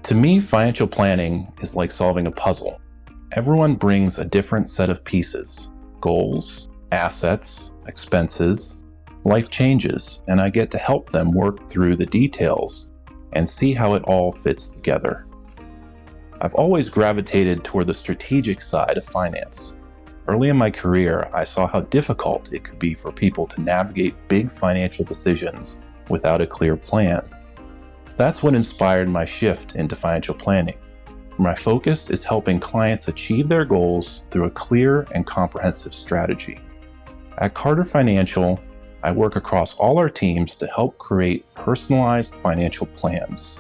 To me, financial planning is like solving a puzzle. Everyone brings a different set of pieces: goals, assets, expenses, life changes, and I get to help them work through the details and see how it all fits together. I've always gravitated toward the strategic side of finance. Early in my career, I saw how difficult it could be for people to navigate big financial decisions without a clear plan. That's what inspired my shift into financial planning. My focus is helping clients achieve their goals through a clear and comprehensive strategy. At Carter Financial, I work across all our teams to help create personalized financial plans.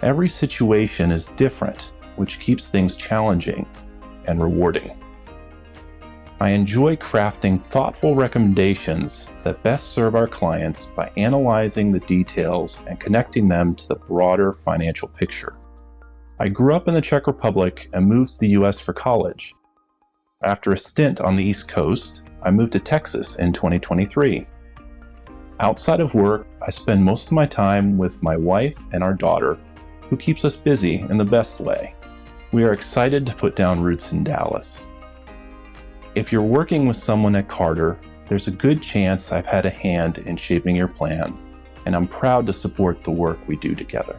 Every situation is different, which keeps things challenging and rewarding. I enjoy crafting thoughtful recommendations that best serve our clients by analyzing the details and connecting them to the broader financial picture. I grew up in the Czech Republic and moved to the US for college. After a stint on the East Coast, I moved to Texas in 2023. Outside of work, I spend most of my time with my wife and our daughter, who keeps us busy in the best way. We are excited to put down roots in Dallas. If you're working with someone at Carter, there's a good chance I've had a hand in shaping your plan, and I'm proud to support the work we do together.